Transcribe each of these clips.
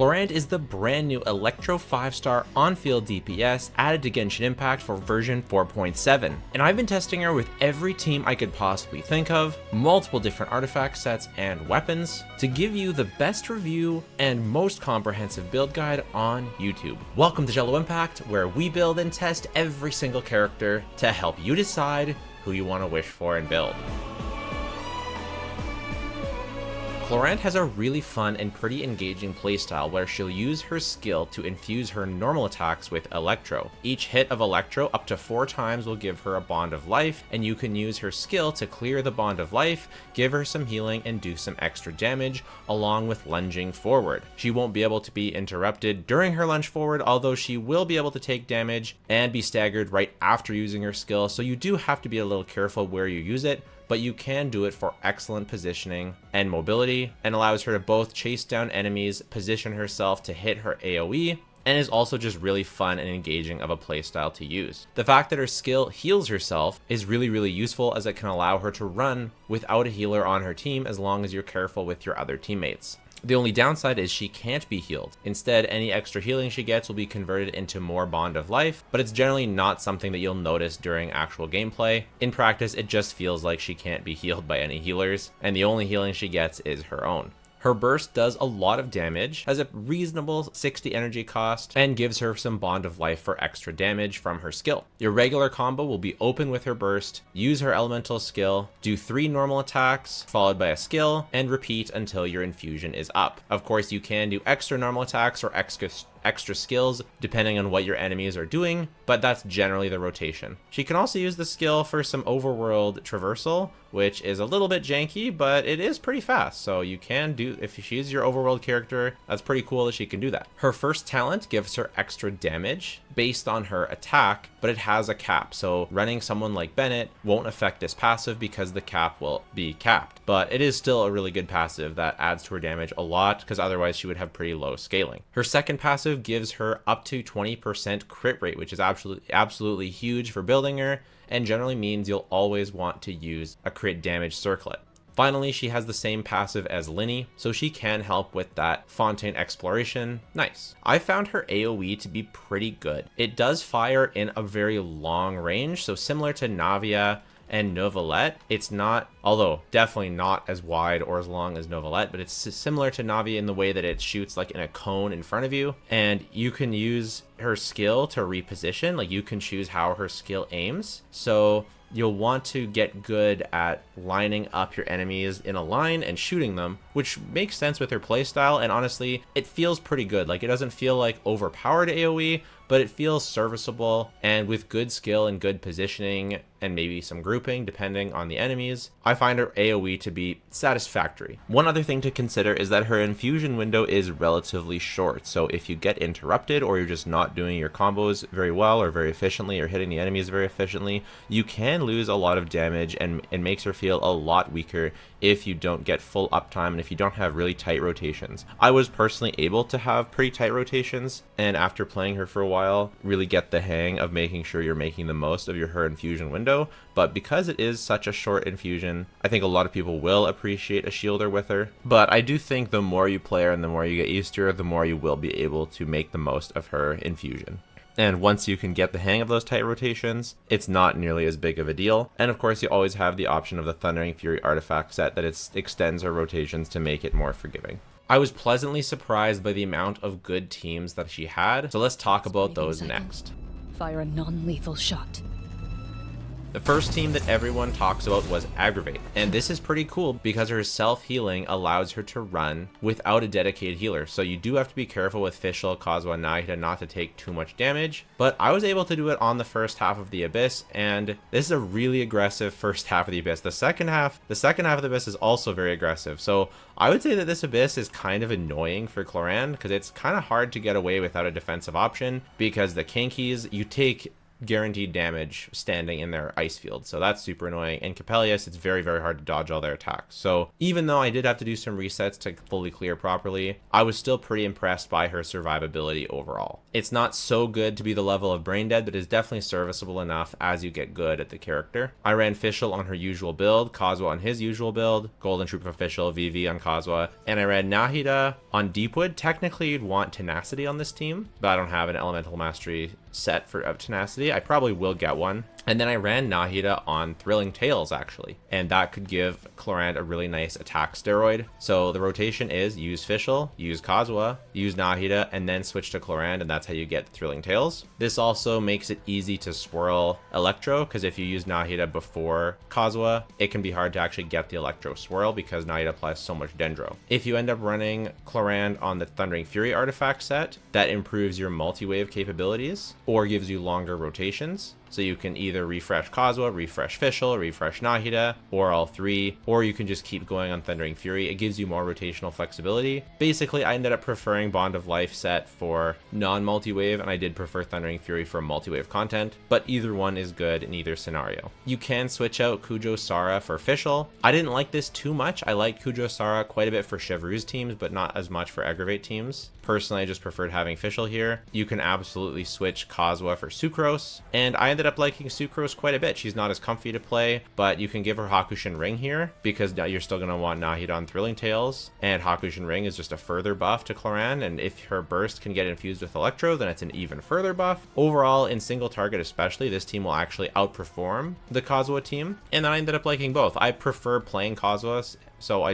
Clorinde is the brand new Electro 5-star on-field DPS added to Genshin Impact for version 4.7, and I've been testing her with every team I could possibly think of, multiple different artifact sets and weapons, to give you the best review and most comprehensive build guide on YouTube. Welcome to Jello Impact, where we build and test every single character to help you decide who you want to wish for and build. Clorinde has a really fun and pretty engaging playstyle where she'll use her skill to infuse her normal attacks with Electro. Each hit of Electro up to 4 times will give her a bond of life, and you can use her skill to clear the bond of life, give her some healing, and do some extra damage, along with lunging forward. She won't be able to be interrupted during her lunge forward, although she will be able to take damage and be staggered right after using her skill, so you do have to be a little careful where you use it, but you can do it for excellent positioning and mobility, and allows her to both chase down enemies, position herself to hit her AoE, and is also just really fun and engaging of a playstyle to use. The fact that her skill heals herself is really useful, as it can allow her to run without a healer on her team as long as you're careful with your other teammates. The only downside is she can't be healed. Instead, any extra healing she gets will be converted into more bond of life, but it's generally not something that you'll notice during actual gameplay. In practice, it just feels like she can't be healed by any healers, and the only healing she gets is her own. Her burst does a lot of damage, has a reasonable 60 energy cost, and gives her some bond of life for extra damage from her skill. Your regular combo will be open with her burst, use her elemental skill, do 3 normal attacks, followed by a skill, and repeat until your infusion is up. Of course, you can do extra normal attacks or extra skills depending on what your enemies are doing, but that's generally the rotation. She can also use the skill for some overworld traversal, which is a little bit janky, but it is pretty fast, so you can do, if she's your overworld character, that's pretty cool that she can do that. Her first talent gives her extra damage based on her attack, but it has a cap, so running someone like Bennett won't affect this passive because the cap will be capped, but it is still a really good passive that adds to her damage a lot, because otherwise she would have pretty low scaling. Her second passive gives her up to 20% crit rate, which is absolutely huge for building her, and generally means you'll always want to use a crit damage circlet. Finally, she has the same passive as Linny, so she can help with that Fontaine exploration. Nice. I found her AoE to be pretty good. It does fire in a very long range, so similar to Navia and Novelette, it's not, although definitely not as wide or as long as Novelette, but it's similar to Navi in the way that it shoots like in a cone in front of you, and you can use her skill to reposition. Like, you can choose how her skill aims, so you'll want to get good at lining up your enemies in a line and shooting them, which makes sense with her playstyle, and honestly, it feels pretty good. Like, it doesn't feel like overpowered AoE, but it feels serviceable, and with good skill and good positioning and maybe some grouping depending on the enemies, I find her AoE to be satisfactory. One other thing to consider is that her infusion window is relatively short, so if you get interrupted or you're just not doing your combos very well or very efficiently or hitting the enemies very efficiently, you can lose a lot of damage, and it makes her feel a lot weaker if you don't get full uptime and if you don't have really tight rotations. I was personally able to have pretty tight rotations, and after playing her for a while, really get the hang of making sure you're making the most of her infusion window. But because it is such a short infusion, I think a lot of people will appreciate a shielder with her. But I do think the more you play her and the more you get used to her, the more you will be able to make the most of her infusion. And once you can get the hang of those tight rotations, it's not nearly as big of a deal. And of course, you always have the option of the Thundering Fury artifact set that extends her rotations to make it more forgiving. I was pleasantly surprised by the amount of good teams that she had, so let's talk about those next. Fire a non-lethal shot. The first team that everyone talks about was Aggravate, and this is pretty cool because her self-healing allows her to run without a dedicated healer, so you do have to be careful with Fischl, Kazuha, Nahida not to take too much damage, but I was able to do it on the first half of the Abyss, and this is a really aggressive first half of the Abyss. The second half of the Abyss is also very aggressive, so I would say that this Abyss is kind of annoying for Clorinde because it's kind of hard to get away without a defensive option, because the Kinkies, you take guaranteed damage standing in their ice field. So that's super annoying. And Capellius, it's very, very hard to dodge all their attacks. So even though I did have to do some resets to fully clear properly, I was still pretty impressed by her survivability overall. It's not so good to be the level of brain dead, but it's definitely serviceable enough as you get good at the character. I ran Fischl on her usual build, Kazuha on his usual build, Golden Troop of Fischl, VV on Kazuha, and I ran Nahida on Deepwood. Technically, you'd want Tenacity on this team, but I don't have an Elemental Mastery set for Tenacity. I probably will get one. And then I ran Nahida on Thrilling Tales, actually, and that could give Clorinde a really nice attack steroid. So the rotation is use Fischl, use Kazuha, use Nahida, and then switch to Clorinde, and that's how you get Thrilling Tales. This also makes it easy to swirl Electro, because if you use Nahida before Kazuha, it can be hard to actually get the Electro swirl because Nahida applies so much Dendro. If you end up running Clorinde on the Thundering Fury artifact set, that improves your multi-wave capabilities or gives you longer rotations. So you can either refresh Kazuha, refresh Fischl, refresh Nahida, or all three, or you can just keep going on Thundering Fury. It gives you more rotational flexibility. Basically, I ended up preferring Bond of Life set for non-multi-wave, and I did prefer Thundering Fury for multi-wave content, but either one is good in either scenario. You can switch out Kujo Sara for Fischl. I didn't like this too much. I liked Kujo Sara quite a bit for Chevreuse teams, but not as much for Aggravate teams. Personally, I just preferred having Fischl here. You can absolutely switch Kazuha for Sucrose, and I ended up liking Sucrose quite a bit. She's not as comfy to play, but you can give her Hakushin Ring here because now you're still going to want Nahida on Thrilling Tales, and Hakushin Ring is just a further buff to Clorinde, and if her burst can get infused with Electro, then it's an even further buff. Overall, in single target especially, this team will actually outperform the Kazuha team, and then I ended up liking both. I prefer playing Kazuha, so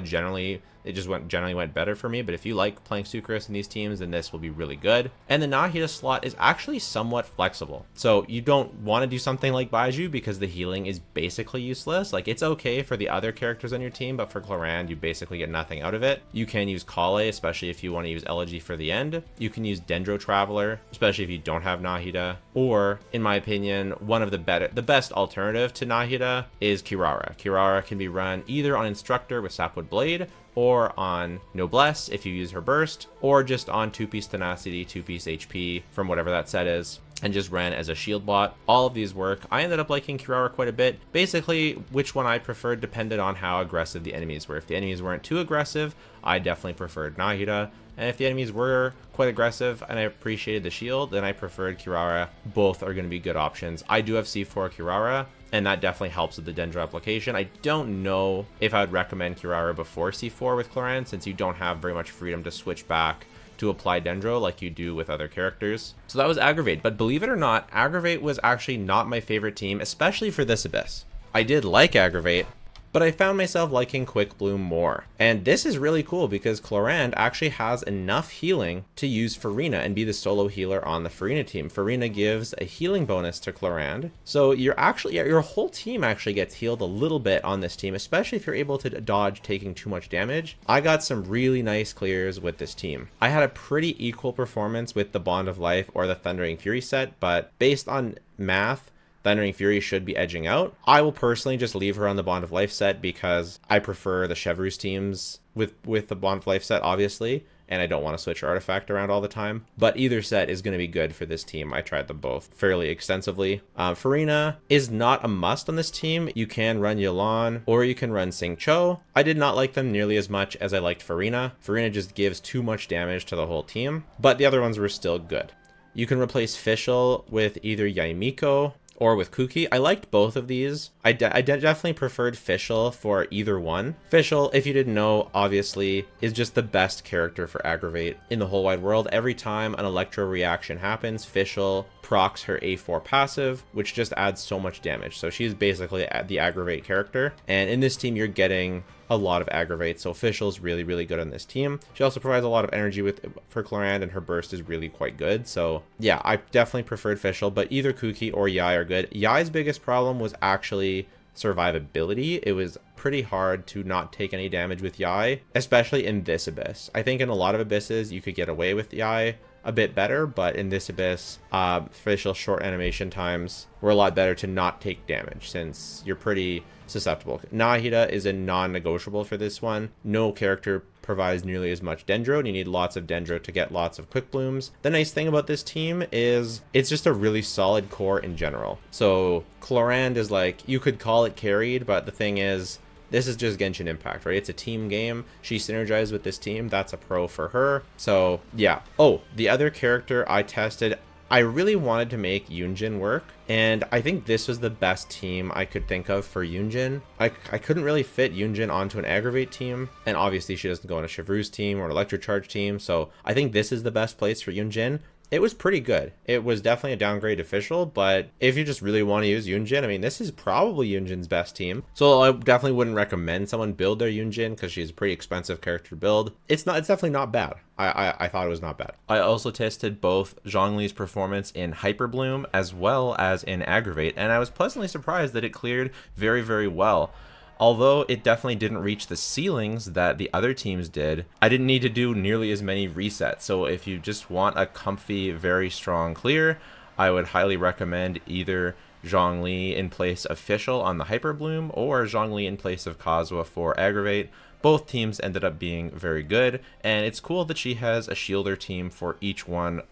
it just generally went better for me, but if you like playing Sucrose in these teams, then this will be really good. And the Nahida slot is actually somewhat flexible. So you don't want to do something like Baiju because the healing is basically useless. Like, it's okay for the other characters on your team, but for Clorinde, you basically get nothing out of it. You can use Kale, especially if you want to use Elegy for the end. You can use Dendro Traveler, especially if you don't have Nahida. Or, in my opinion, one of the best alternative to Nahida is Kirara. Kirara can be run either on Instructor with Sapwood Blade, or on Noblesse if you use her burst, or just on 2-piece Tenacity, 2-piece HP from whatever that set is, and just ran as a shield bot. All of these work. I ended up liking Kirara quite a bit. Basically, which one I preferred depended on how aggressive the enemies were. If the enemies weren't too aggressive, I definitely preferred Nahida. And if the enemies were quite aggressive and I appreciated the shield, then I preferred Kirara. Both are going to be good options. I do have C4 Kirara, and that definitely helps with the Dendro application. I don't know if I would recommend Kirara before C4 with Clorinde, since you don't have very much freedom to switch back to apply Dendro like you do with other characters. So that was Aggravate, but believe it or not, Aggravate was actually not my favorite team, especially for this Abyss. I did like Aggravate, but I found myself liking Quick Bloom more. And this is really cool because Clorinde actually has enough healing to use Farina and be the solo healer on the Farina team. Farina gives a healing bonus to Clorinde. So your whole team actually gets healed a little bit on this team, especially if you're able to dodge taking too much damage. I got some really nice clears with this team. I had a pretty equal performance with the Bond of Life or the Thundering Fury set, but based on math, Thundering Fury should be edging out. I will personally just leave her on the Bond of Life set because I prefer the Chevreuse teams with the Bond of Life set, obviously, and I don't want to switch her artifact around all the time. But either set is going to be good for this team. I tried them both fairly extensively. Farina is not a must on this team. You can run Yelan or you can run Sing Cho. I did not like them nearly as much as I liked Farina. Farina just gives too much damage to the whole team, but the other ones were still good. You can replace Fischl with either Yaimiko or with Kuki. I liked both of these. I definitely preferred Fischl for either one. Fischl, if you didn't know, obviously, is just the best character for Aggravate in the whole wide world. Every time an Electro reaction happens, Fischl procs her A4 passive, which just adds so much damage. So she's basically the Aggravate character. And in this team, you're getting a lot of Aggravate, so Fischl's really, really good on this team. She also provides a lot of energy for Clorinde, and her burst is really quite good. So yeah, I definitely preferred Fischl, but either Kuki or Yai are good. Yai's biggest problem was actually survivability. It was pretty hard to not take any damage with Yai, especially in this Abyss. I think in a lot of Abysses, you could get away with Yai a bit better, but in this Abyss, Fischl's short animation times were a lot better to not take damage since you're pretty susceptible. Nahida is a non-negotiable for this one. No character provides nearly as much dendro, and you need lots of dendro to get lots of quick blooms. The nice thing about this team is it's just a really solid core in general. So Clorinde is like, you could call it carried, but the thing is, this is just Genshin Impact, right? It's a team game. She synergized with this team. That's a pro for her. So yeah. Oh, the other character I tested, I really wanted to make Yunjin work, and I think this was the best team I could think of for Yunjin. I couldn't really fit Yunjin onto an aggravate team, and obviously she doesn't go on a Chevreuse team or an electrocharge team, so I think this is the best place for Yunjin. It was pretty good. It was definitely a downgrade official, but if you just really want to use Yunjin, I mean, this is probably Yunjin's best team. So I definitely wouldn't recommend someone build their Yunjin because she's a pretty expensive character to build. It's definitely not bad. I thought it was not bad. I also tested both Zhongli's performance in Hyper Bloom as well as in Aggravate, and I was pleasantly surprised that it cleared very, very well. Although it definitely didn't reach the ceilings that the other teams did, I didn't need to do nearly as many resets. So if you just want a comfy, very strong clear, I would highly recommend either Zhongli in place of Fischl on the Hyper Bloom or Zhongli in place of Kazuha for Aggravate. Both teams ended up being very good, and it's cool that she has a shielder team for each one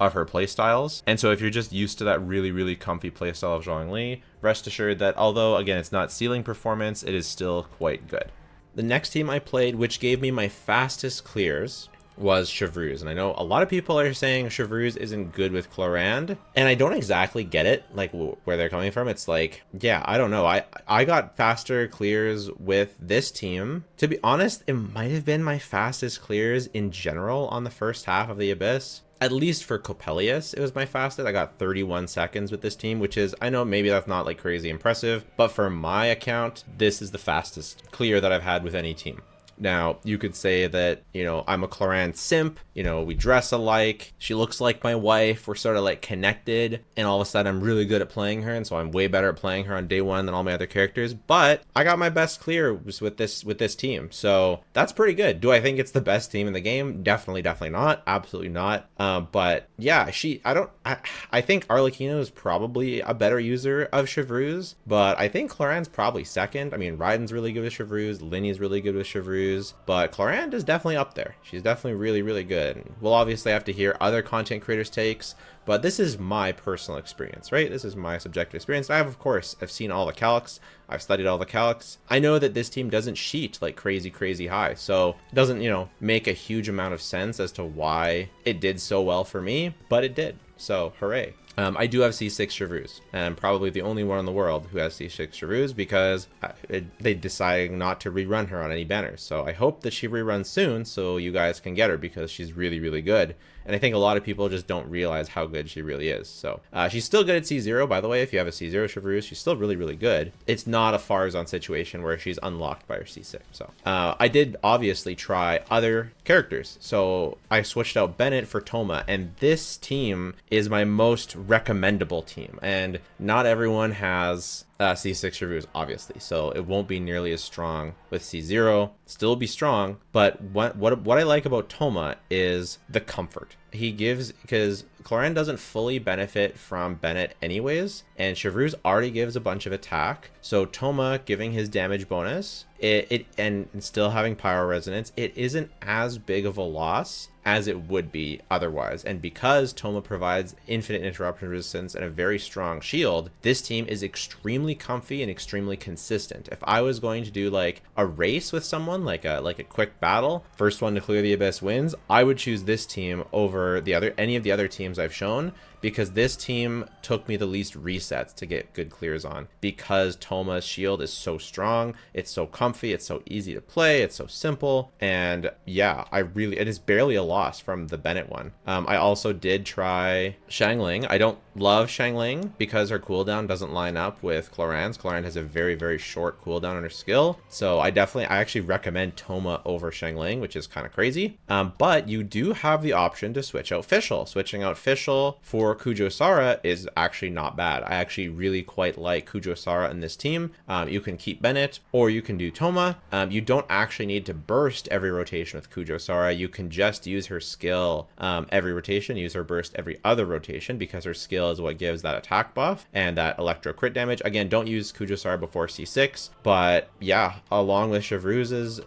of her playstyles. And so if you're just used to that really, really comfy playstyle of Zhongli, rest assured that although, again, it's not ceiling performance, it is still quite good. The next team I played, which gave me my fastest clears, was Chevreuse. And I know a lot of people are saying Chevreuse isn't good with Clorinde, and I don't exactly get it, like where they're coming from. It's like, yeah, I don't know. I got faster clears with this team. To be honest, it might have been my fastest clears in general on the first half of the Abyss. At least for Coppelius, it was my fastest. I got 31 seconds with this team, which is, I know maybe that's not like crazy impressive, but for my account, this is the fastest clear that I've had with any team. Now, you could say that, you know, I'm a Clorinde simp, you know, we dress alike, she looks like my wife, we're sort of like connected, and all of a sudden I'm really good at playing her, and so I'm way better at playing her on day one than all my other characters, but I got my best clear with this team, so that's pretty good. Do I think it's the best team in the game? Definitely not, absolutely not, but yeah, I think Arlecchino is probably a better user of Chevreuse, but I think Clorinde's probably second. I mean, Raiden's really good with Chevreuse, Linny's really good with Chevreuse, but Clorinde is definitely up there. She's definitely really, really good. We'll obviously have to hear other content creators' takes, but this is my personal experience, right? This is my subjective experience. I've seen all the calcs. I've studied all the calcs. I know that this team doesn't sheet like crazy, crazy high, so it doesn't, you know, make a huge amount of sense as to why it did so well for me, but it did. So hooray. I do have C6 Chevreuse, and I'm probably the only one in the world who has C6 Chevreuse because they decided not to rerun her on any banners. So I hope that she reruns soon so you guys can get her because she's really, really good. And I think a lot of people just don't realize how good she really is. So she's still good at C0, by the way. If you have a C0 Chevreuse, she's still really, really good. It's not a Farzan situation where she's unlocked by her C6. So I did obviously try other characters. So I switched out Bennett for Thoma, and this team is my most recommendable team. And not everyone has C6 Chevreuse, obviously, so it won't be nearly as strong with C0. Still be strong, but what I like about Thoma is the comfort he gives, because Clorinde doesn't fully benefit from Bennett anyways, and Chevreuse already gives a bunch of attack, so Thoma giving his damage bonus, and still having Pyro Resonance, it isn't as big of a loss as it would be otherwise. And because Thoma provides infinite interruption resistance and a very strong shield, this team is extremely comfy and extremely consistent. If I was going to do like a race with someone, like a quick battle, first one to clear the Abyss wins, I would choose this team over any of the other teams I've shown, because this team took me the least resets to get good clears on, because Thoma's shield is so strong, it's so comfy, it's so easy to play, it's so simple, and yeah, it is barely a loss from the Bennett one. I also did try Xiangling. I don't love Xiangling because her cooldown doesn't line up with Clorinde's. Clorinde has a very, very short cooldown on her skill, so I actually recommend Thoma over Xiangling, which is kind of crazy, but you do have the option to switch out Fischl. Switching out Fischl for Kujo Sara is actually not bad. I actually really quite like Kujo Sara in this team. You can keep Bennett or you can do Thoma. You don't actually need to burst every rotation with Kujo Sara. You can just use her skill every rotation, use her burst every other rotation, because her skill is what gives that attack buff and that electro crit damage. Again, don't use Kujo Sara before C6, but yeah, along with Chevreuse's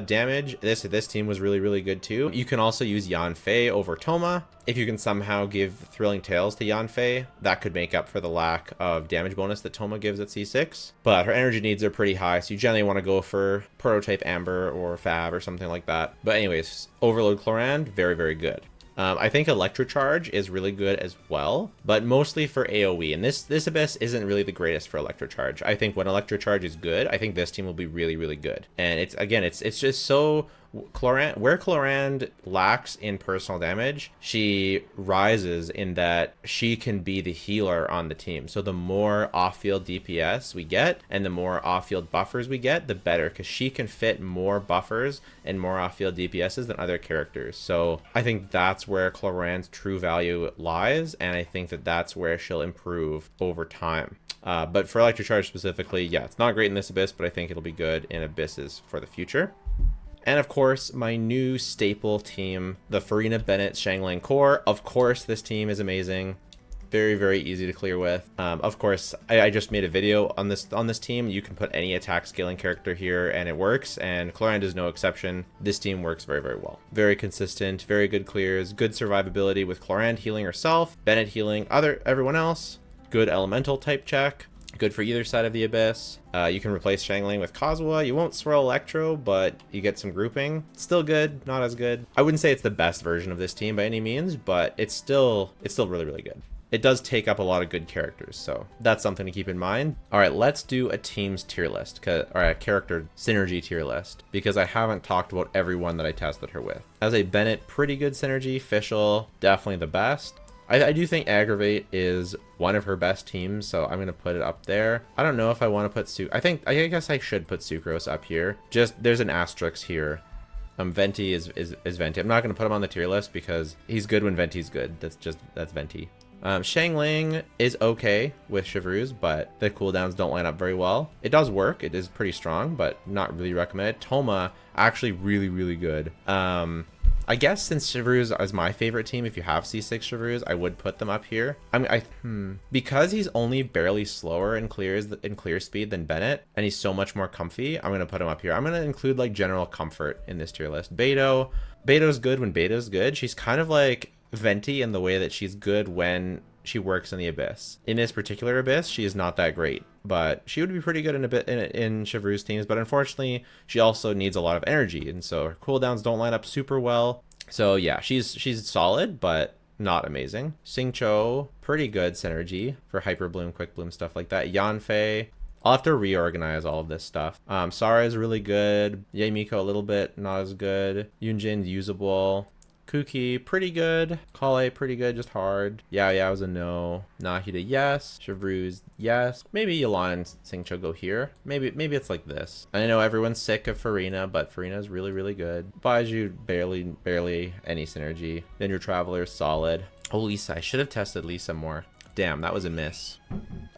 damage, this team was really good too. You can also use Yanfei over Thoma. If you can somehow give Thrilling Tales to Yanfei, that could make up for the lack of damage bonus that Thoma gives at C6. But her energy needs are pretty high, so you generally want to go for Prototype Amber or Fab or something like that. But anyways, Overload Clorinde, very good. I think Electrocharge is really good as well, but mostly for AoE. And this Abyss isn't really the greatest for Electrocharge. I think when Electrocharge is good, I think this team will be really good. And it's just so... Clorinde, where Clorinde lacks in personal damage, she rises in that she can be the healer on the team. So the more off-field DPS we get and the more off-field buffers we get, the better, because she can fit more buffers and more off-field DPSs than other characters. So I think that's where Clorinde's true value lies, and I think that that's where she'll improve over time. But for Electrocharge specifically, yeah, it's not great in this Abyss, but I think it'll be good in Abysses for the future. And of course, my new staple team, the Farina Bennett Xiangling Core. Of course, this team is amazing. Very easy to clear with. Of course, I just made a video on this team. You can put any attack scaling character here and it works, and Clorinde is no exception. This team works very well. Very consistent, very good clears, good survivability with Clorinde healing herself, Bennett healing everyone else, good elemental type check. Good for either side of the Abyss. You can replace Xiangling with Kazuha. You won't swirl Electro, but you get some grouping. Still good, not as good. I wouldn't say it's the best version of this team by any means, but it's still really good. It does take up a lot of good characters, so that's something to keep in mind. All right, let's do a team's tier list, or a character synergy tier list, because I haven't talked about everyone that I tested her with. As a Bennett, pretty good synergy. Fischl, definitely the best. I do think Aggravate is one of her best teams, so I'm going to put it up there. I don't know if I want to put I guess I should put Sucrose up here. Just, there's an asterisk here. Venti is Venti. I'm not going to put him on the tier list because he's good when Venti's good. That's Venti. Xiangling is okay with Chevreuse, but the cooldowns don't line up very well. It does work. It is pretty strong, but not really recommended. Thoma, actually really good. I guess since Chevreuse is my favorite team, if you have C6 Chevreuse, I would put them up here. Because he's only barely slower in clear speed than Bennett, and he's so much more comfy, I'm gonna put him up here. I'm gonna include like general comfort in this tier list. Beto's good when Beto's good. She's kind of like Venti in the way that she's good when she works in the Abyss. In this particular Abyss, she is not that great, but she would be pretty good in Chevreuse teams. But unfortunately, she also needs a lot of energy, and so her cooldowns don't line up super well. So yeah, she's solid, but not amazing. Xingqiu, pretty good synergy for Hyper Bloom, Quick Bloom, stuff like that. Yanfei, I'll have to reorganize all of this stuff. Sara is really good. Yeimiko a little bit, not as good. Yunjin usable. Kuki, pretty good. Kale, pretty good, just hard. Yeah, was a no. Nahida, yes. Chevreuse, yes. Maybe Yelan and Xingqiu go here. Maybe it's like this. I know everyone's sick of Farina, but Farina is really good. Baiju, barely any synergy. Then your Traveler, solid. Oh, Lisa, I should have tested Lisa more. Damn, that was a miss.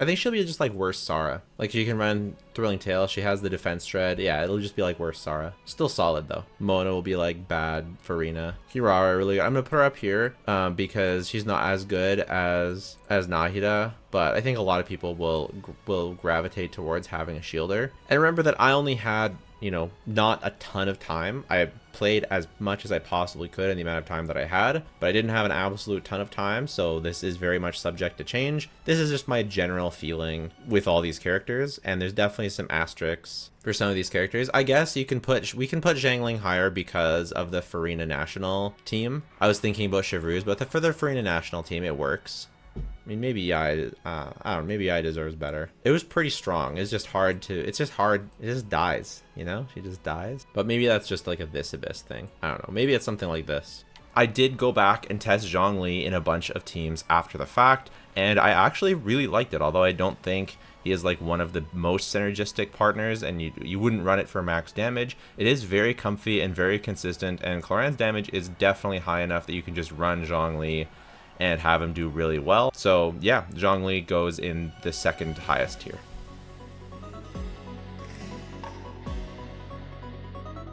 I think she'll be just like worse Sara. Like she can run Thrilling Tale. She has the defense shred. Yeah, it'll just be like worse Sara. Still solid though. Mona will be like bad Farina. Kirara, really good. I'm gonna put her up here because she's not as good as Nahida, but I think a lot of people will gravitate towards having a shielder. And remember that I only had, you know, not a ton of time. I played as much as I possibly could in the amount of time that I had, but I didn't have an absolute ton of time, so this is very much subject to change. This is just my general feeling with all these characters, and there's definitely some asterisks for some of these characters. I guess we can put Xiangling higher because of the Farina national team. I was thinking about Chevreuse, but for the Farina national team, it works. I mean, maybe I don't know, maybe I deserves better. It was pretty strong. It's just hard. It just dies, you know? She just dies. But maybe that's just like a this Abyss thing. I don't know. Maybe it's something like this. I did go back and test Zhongli in a bunch of teams after the fact, and I actually really liked it, although I don't think he is like one of the most synergistic partners, and you wouldn't run it for max damage. It is very comfy and very consistent, and Clorinde's damage is definitely high enough that you can just run Zhongli and have him do really well. So yeah, Zhongli goes in the second highest tier.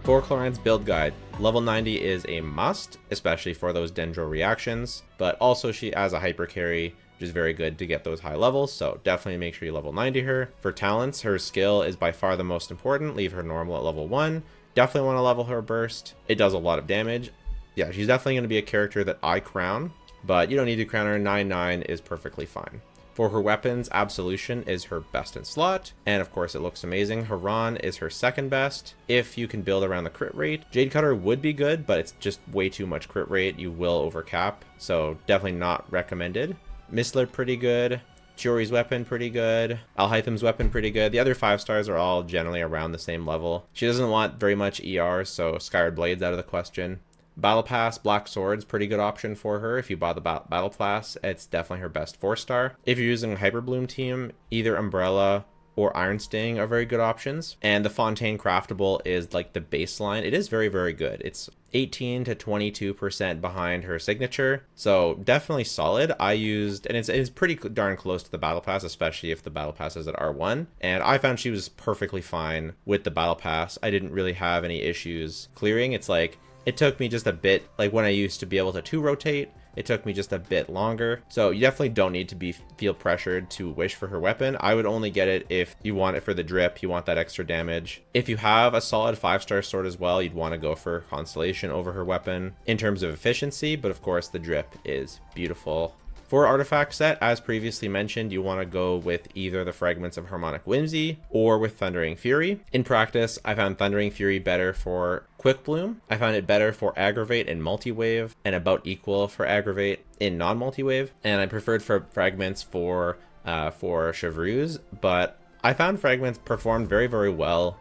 For Clorinde's build guide, level 90 is a must, especially for those dendro reactions, but also she as a hyper carry, which is very good to get those high levels, so definitely make sure you level 90 her. For talents, her skill is by far the most important. Leave her normal at level 1. Definitely want to level her burst. It does a lot of damage. Yeah, she's definitely going to be a character that I crown, but you don't need to crown her. 9/9 is perfectly fine. For her weapons, Absolution is her best in slot, and of course it looks amazing. Haran is her second best. If you can build around the crit rate, Jade Cutter would be good, but it's just way too much crit rate. You will overcap, so definitely not recommended. Mistler pretty good. Chiori's weapon pretty good. Alhaitham's weapon pretty good. The other 5 stars are all generally around the same level. She doesn't want very much ER, so Skyward Blade's out of the question. Battle Pass, Black Sword's pretty good option for her. If you buy the Battle Pass, it's definitely her best 4-star. If you're using a Hyperbloom team, either Umbrella or Iron Sting are very good options. And the Fontaine Craftable is like the baseline. It is very, very good. It's 18 to 22% behind her signature. So definitely solid. I used, and it's pretty darn close to the Battle Pass, especially if the Battle Pass is at R1. And I found she was perfectly fine with the Battle Pass. I didn't really have any issues clearing. It's like, it took me just a bit, like when I used to be able to 2-rotate, it took me just a bit longer. So you definitely don't need to feel pressured to wish for her weapon. I would only get it if you want it for the drip, you want that extra damage. If you have a solid 5-star sword as well, you'd want to go for Constellation over her weapon in terms of efficiency, but of course the drip is beautiful. For artifact set, as previously mentioned, you want to go with either the Fragments of Harmonic Whimsy or with Thundering Fury. In practice, I found Thundering Fury better for Quick Bloom. I found it better for Aggravate in Multi-Wave and about equal for Aggravate in non-multi-wave. And I preferred for Fragments for Chevreuse, but I found Fragments performed very, very well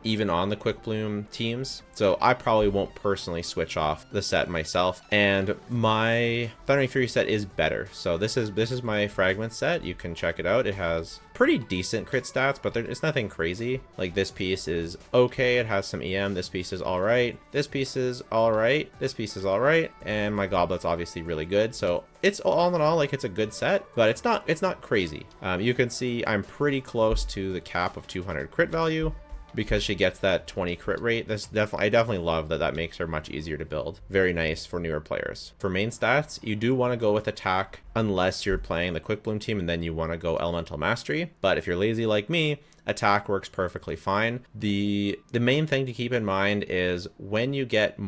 even on the Quick Bloom teams, so I probably won't personally switch off the set myself. And my Thundering Fury set is better, so this is my Fragment set. You can check it out. It has pretty decent crit stats, but it's nothing crazy. Like, this piece is okay, it has some EM, this piece is alright, this piece is alright, this piece is alright, and my Goblet's obviously really good. So it's all in all, like, it's a good set, but it's not crazy. You can see I'm pretty close to the cap of 200 crit value, because she gets that 20 crit rate. I definitely love that makes her much easier to build. Very nice for newer players. For main stats, you do want to go with attack unless you're playing the Quick Bloom team, and then you want to go Elemental Mastery. But if you're lazy like me, attack works perfectly fine. The main thing to keep in mind is when you have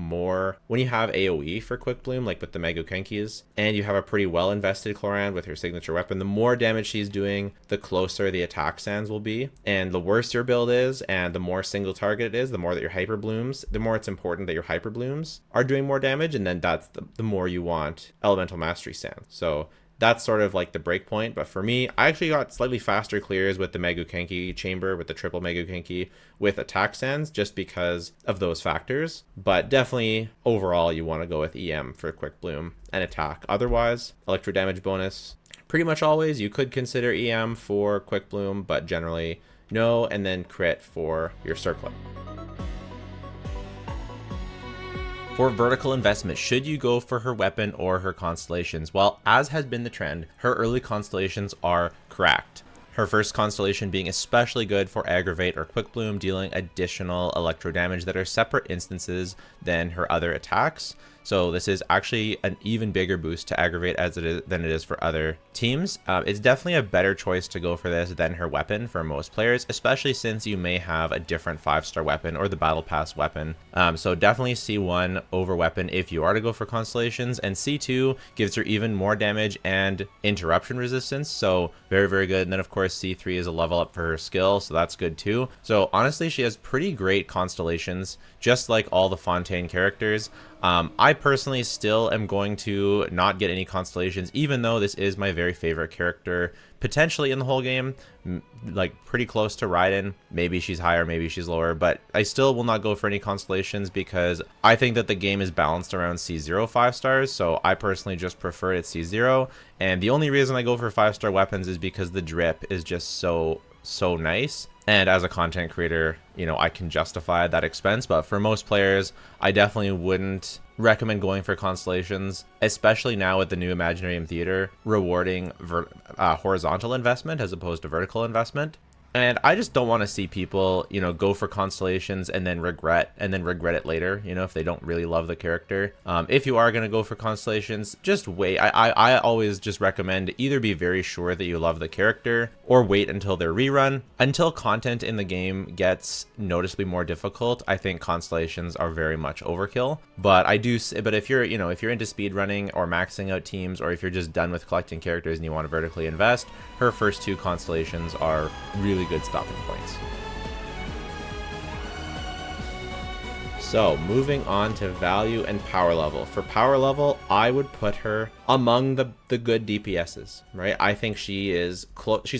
AoE for Quick Bloom, like with the Megukenkis, and you have a pretty well invested Clorinde with her signature weapon, the more damage she's doing, the closer the attack sands will be. And the worse your build is, and the more single target it is, the more that your Hyper Blooms, the more it's important that your Hyper Blooms are doing more damage, and then that's the more you want Elemental Mastery sands. So that's sort of like the break point. But for me, I actually got slightly faster clears with the Megukenki chamber, with the triple Megukenki with attack sands, just because of those factors. But definitely overall you want to go with EM for Quick Bloom and attack. Otherwise, electro damage bonus pretty much always. You could consider EM for Quick Bloom, but generally no, and then crit for your circlet. For vertical investment, should you go for her weapon or her constellations? Well, as has been the trend, her early constellations are cracked. Her first constellation being especially good for Aggravate or Quick Bloom, dealing additional electro damage that are separate instances than her other attacks. So this is actually an even bigger boost to Aggravate than it is for other teams. It's definitely a better choice to go for this than her weapon for most players, especially since you may have a different 5-star weapon or the Battle Pass weapon. So definitely C1 over weapon if you are to go for constellations, and C2 gives her even more damage and interruption resistance, so very, very good. And then of course C3 is a level up for her skill, so that's good too. So honestly, she has pretty great constellations, just like all the Fontaine characters. I personally still am going to not get any constellations, even though this is my very favorite character potentially in the whole game, like pretty close to Raiden. Maybe she's higher, maybe she's lower, but I still will not go for any constellations because I think that the game is balanced around C0 5 stars, so I personally just prefer it at C0. And the only reason I go for 5-star weapons is because the drip is just so nice. And as a content creator, you know, I can justify that expense. But for most players, I definitely wouldn't recommend going for constellations, especially now with the new Imaginarium Theater rewarding horizontal investment as opposed to vertical investment. And I just don't want to see people, you know, go for Constellations and then regret it later, you know, if they don't really love the character. If you are going to go for Constellations, just wait. I always just recommend either be very sure that you love the character or wait until their rerun. Until content in the game gets noticeably more difficult, I think Constellations are very much overkill. But if you're, you know, if you're into speedrunning or maxing out teams, or if you're just done with collecting characters and you want to vertically invest, her first 2 Constellations are really good stopping points. So moving on to value and power level. For power level, I would put her among the good DPSs, right? I think she's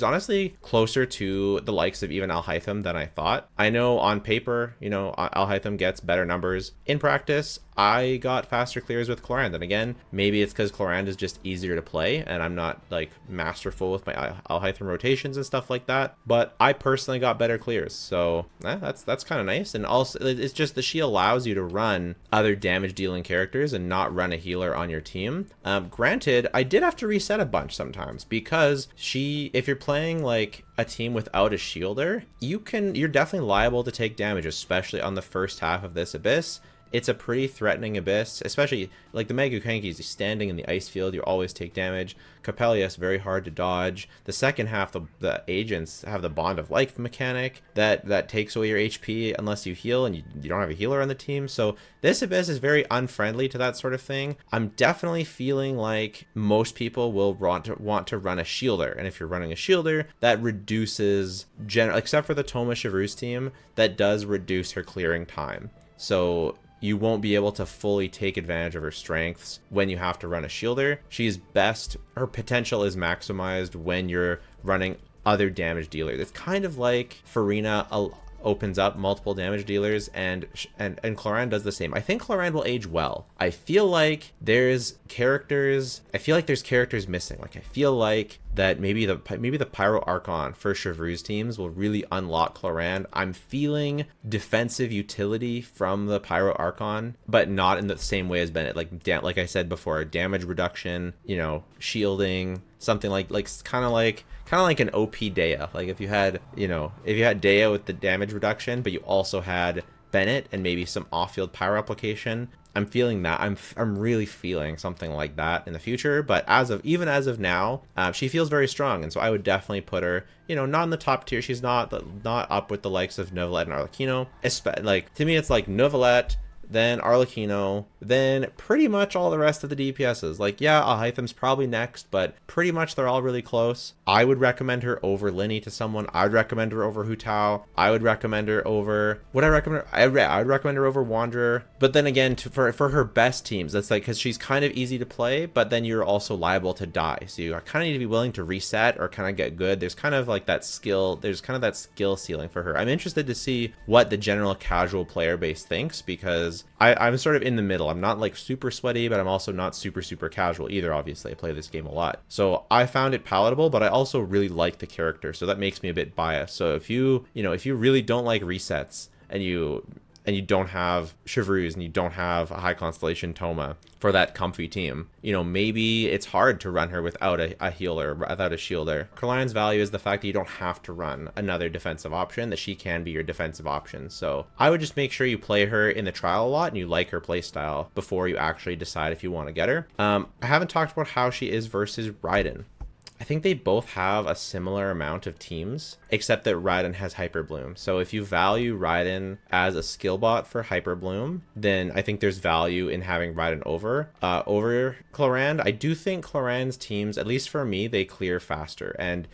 honestly closer to the likes of even Alhaitham than I thought. I know on paper, you know, Alhaitham gets better numbers. In practice, I got faster clears with Clorinde, and again, maybe it's because Clorinde is just easier to play and I'm not like masterful with my Alhaitham rotations and stuff like that, but I personally got better clears, so that's kind of nice. And also it's just that she allows you to run other damage dealing characters and not run a healer on your team. Granted, I did have to reset a bunch sometimes because if you're playing like a team without a shielder, you're definitely liable to take damage, especially on the first half of this abyss. It's a pretty threatening abyss, especially like the Megukanki's standing in the ice field. You always take damage. Capellius, very hard to dodge. The second half, the agents have the Bond of Life mechanic that takes away your HP unless you heal, and you don't have a healer on the team. So this abyss is very unfriendly to that sort of thing. I'm definitely feeling like most people will want to run a shielder, and if you're running a shielder, that reduces except for the Toma Chevreuse team, that does reduce her clearing time. So you won't be able to fully take advantage of her strengths when you have to run a shielder. Her potential is maximized when you're running other damage dealers. It's kind of like Farina opens up multiple damage dealers, and Clorinde does the same. I think Clorinde will age well. I feel like there's characters missing. Like I feel like that maybe the Pyro Archon for Chevreuse teams will really unlock Clorinde. I'm feeling defensive utility from the Pyro Archon, but not in the same way as Bennett. Like I said before, damage reduction, you know, shielding, something like kind of like an OP Dea. Like if you had Dea with the damage reduction, but you also had Bennett and maybe some off-field pyro application. I'm feeling that. I'm really feeling something like that in the future. But even as of now, she feels very strong, and so I would definitely put her, you know, not in the top tier. She's not up with the likes of Neuvillette and Arlecchino. Like to me, it's like Neuvillette, then Arlecchino, then pretty much all the rest of the DPSs. Like, yeah, Alhaitham's probably next, but pretty much they're all really close. I would recommend her over Linny to someone. I would recommend her over Hu Tao. I would recommend her over... Would I recommend her? I would recommend her over Wanderer. But then again, for her best teams, that's like, because she's kind of easy to play, but then you're also liable to die. So you kind of need to be willing to reset or kind of get good. There's kind of like that skill. There's kind of that skill ceiling for her. I'm interested to see what the general casual player base thinks, because I'm sort of in the middle. I'm not like super sweaty, but I'm also not super casual either. Obviously, I play this game a lot, so I found it palatable, but I also really like the character, so that makes me a bit biased. So if you really don't like resets, and you don't have Chevreuse, and you don't have a high constellation Toma for that comfy team, you know, maybe it's hard to run her without a healer, without a shielder. Corline's value is the fact that you don't have to run another defensive option, that she can be your defensive option. So I would just make sure you play her in the trial a lot and you like her playstyle before you actually decide if you want to get her. I haven't talked about how she is versus Raiden. I think they both have a similar amount of teams, except that Raiden has Hyperbloom. So if you value Raiden as a skill bot for Hyperbloom, then I think there's value in having Raiden over Clorinde. I do think Clorinde's teams, at least for me, they clear faster. And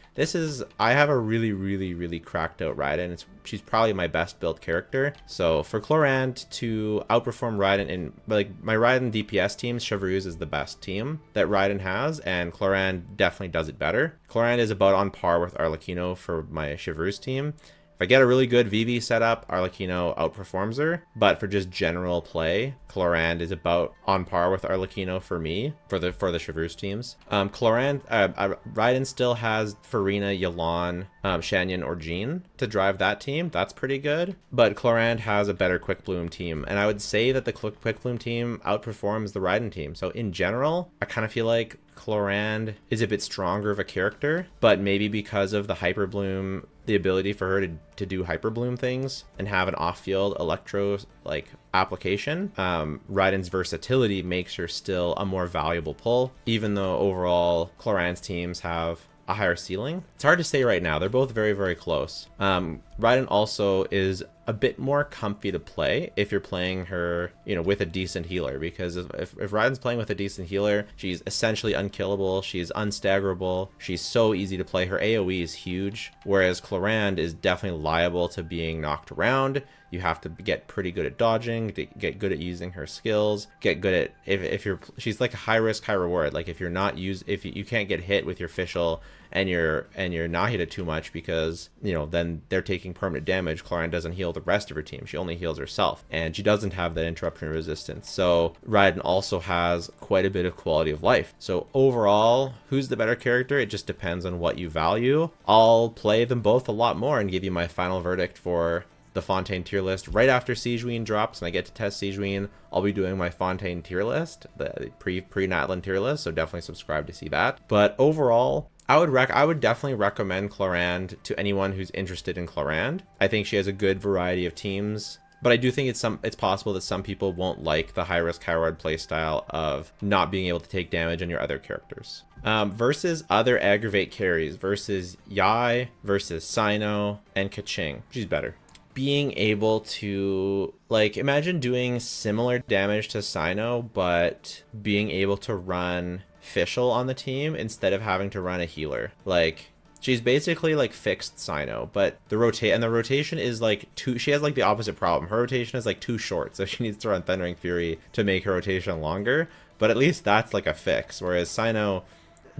I have a really cracked out Raiden. She's probably my best built character. So for Clorinde to outperform Raiden in, like, my Raiden DPS teams, Chevreuse is the best team that Raiden has, and Clorinde definitely does it better. Clorinde is about on par with Arlecchino for my Chevreuse team. If I get a really good VV setup, Arlecchino outperforms her, but for just general play, Clorinde is about on par with Arlecchino for me, for the Chevreuse teams. Raiden still has Farina, Yelan, Shanyan, or Jean to drive that team. That's pretty good. But Clorinde has a better Quick Bloom team, and I would say that the Quick Bloom team outperforms the Raiden team. So in general, I kind of feel like Clorinde is a bit stronger of a character, but maybe because of the Hyper Bloom, the ability for her to do Hyper Bloom things and have an off-field electro like application, Raiden's versatility makes her still a more valuable pull, even though overall Clorinde's teams have a higher ceiling. It's hard to say right now. They're both very, very close. Raiden also is a bit more comfy to play if you're playing her, you know, with a decent healer, because if Raiden's playing with a decent healer, she's essentially unkillable, she's unstaggerable, she's so easy to play. Her AoE is huge, whereas Clorinde is definitely liable to being knocked around. You have to get pretty good at dodging, to get good at using her skills, get good at if you're, she's like a high risk, high reward. Like if you're not if you can't get hit with your Fischl and your Nahida too much, because, you know, then they're taking permanent damage. Clorinde doesn't heal the rest of her team. She only heals herself, and she doesn't have that interruption resistance. So Raiden also has quite a bit of quality of life. So overall, who's the better character? It just depends on what you value. I'll play them both a lot more and give you my final verdict for the Fontaine tier list right after Sigewinne drops and I get to test Sigewinne. I'll be doing my Fontaine tier list, the pre-Natlan tier list, so definitely subscribe to see that. But overall, I would definitely recommend Clorinde to anyone who's interested in Clorinde. I think she has a good variety of teams, but I do think it's possible that some people won't like the high risk, high reward playstyle of not being able to take damage on your other characters. Versus other aggravate carries, versus Yai, versus Sino, and Keqing. She's better. Being able to, like, imagine doing similar damage to Sino, but being able to run Fischl on the team instead of having to run a healer. Like, she's basically like fixed Sino, but the rotation is like she has like the opposite problem. Her rotation is like too short, so she needs to run Thundering Fury to make her rotation longer, but at least that's like a fix, whereas Sino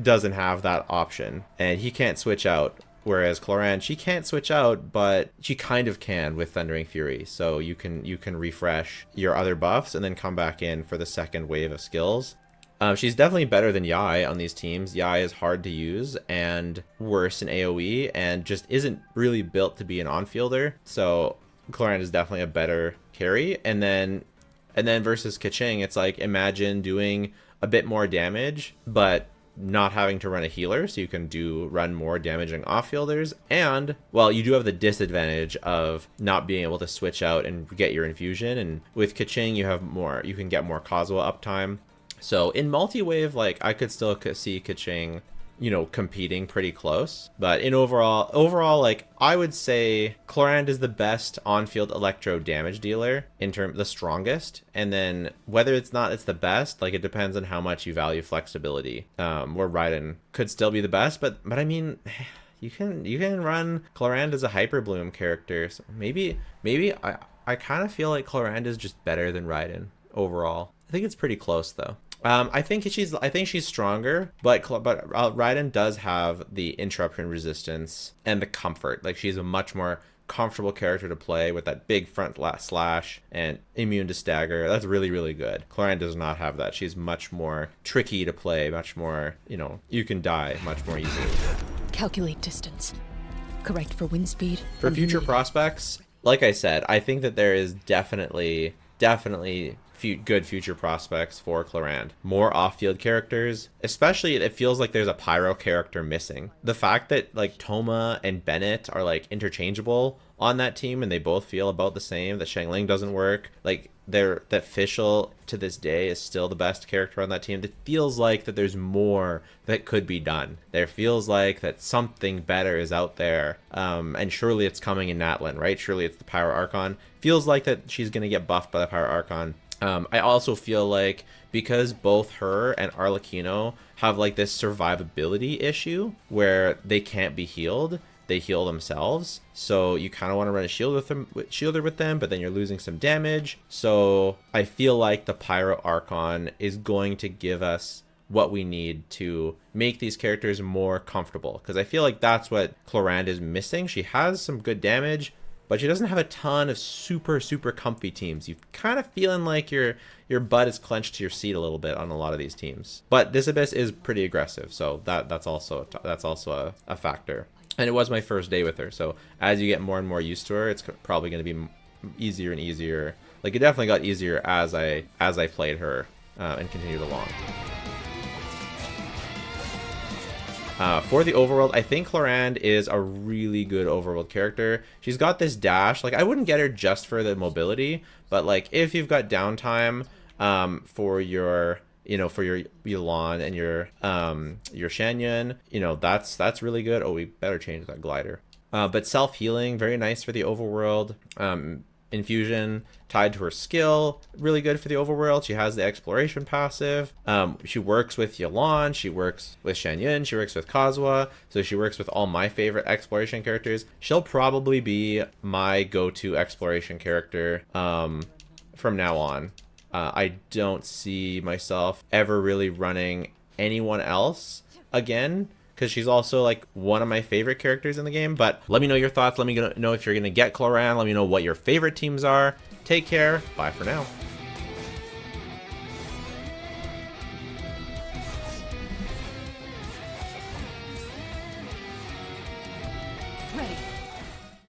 doesn't have that option and he can't switch out. Whereas Clorinde, she can't switch out, but she kind of can with Thundering Fury. So you can refresh your other buffs and then come back in for the second wave of skills. She's definitely better than Yai on these teams. Yai is hard to use and worse in AoE and just isn't really built to be an on-fielder. So Clorinde is definitely a better carry. And then versus Keqing, it's like, imagine doing a bit more damage, but not having to run a healer, so you can run more damaging off-fielders, and, well, you do have the disadvantage of not being able to switch out and get your infusion, and with Keqing you can get more Kazuha uptime. So in multi-wave, like, I could still see Keqing, you know, competing pretty close, but in overall, like, I would say Clorinde is the best on-field electro damage dealer, the strongest, and then whether it's the best, like, it depends on how much you value flexibility. Where Raiden could still be the best, but I mean, you can run Clorinde as a Hyper Bloom character. So maybe I kind of feel like Clorinde is just better than Raiden overall. I think it's pretty close though. I think she's stronger, but Raiden does have the interruption resistance and the comfort. Like, she's a much more comfortable character to play with that big front slash and immune to stagger. That's really, really good. Clorinde does not have that. She's much more tricky to play, much more, you know, you can die much more easily. Calculate distance. Correct for wind speed. For future prospects, like I said, I think that there is definitely good future prospects for Clorinde. More off-field characters, especially it feels like there's a pyro character missing. The fact that like Thoma and Bennett are like interchangeable on that team and they both feel about the same, that Xiangling doesn't work, like that Fischl to this day is still the best character on that team. It feels like that there's more that could be done. There feels like that something better is out there, and surely it's coming in Natlan, right? Surely it's the Pyro Archon. Feels like that she's gonna get buffed by the Pyro Archon. I also feel like because both her and Arlecchino have like this survivability issue where they can't be healed, they heal themselves. So you kind of want to run a shielder with them, but then you're losing some damage. So I feel like the Pyro Archon is going to give us what we need to make these characters more comfortable, because I feel like that's what Clorinde is missing. She has some good damage, but she doesn't have a ton of super comfy teams. You're kind of feeling like your butt is clenched to your seat a little bit on a lot of these teams. But this Abyss is pretty aggressive, so that's also a factor. And it was my first day with her, so as you get more and more used to her, it's probably going to be easier and easier. Like, it definitely got easier as I played her and continued along. For the overworld, I think Clorinde is a really good overworld character. She's got this dash. Like, I wouldn't get her just for the mobility, but like if you've got downtime for your for your Yuan and your Shenyan, that's really good. Oh, we better change that glider. But self-healing, very nice for the overworld. Infusion tied to her skill, really good for the overworld. She has the exploration passive. She works with Yuan, she works with Shenyan, she works with Kazuha, so she works with all my favorite exploration characters. She'll probably be my go-to exploration character from now on. I don't see myself ever really running anyone else again, because she's also like one of my favorite characters in the game. But let me know your thoughts. Let me know if you're going to get Clorinde. Let me know what your favorite teams are. Take care. Bye for now. Ready.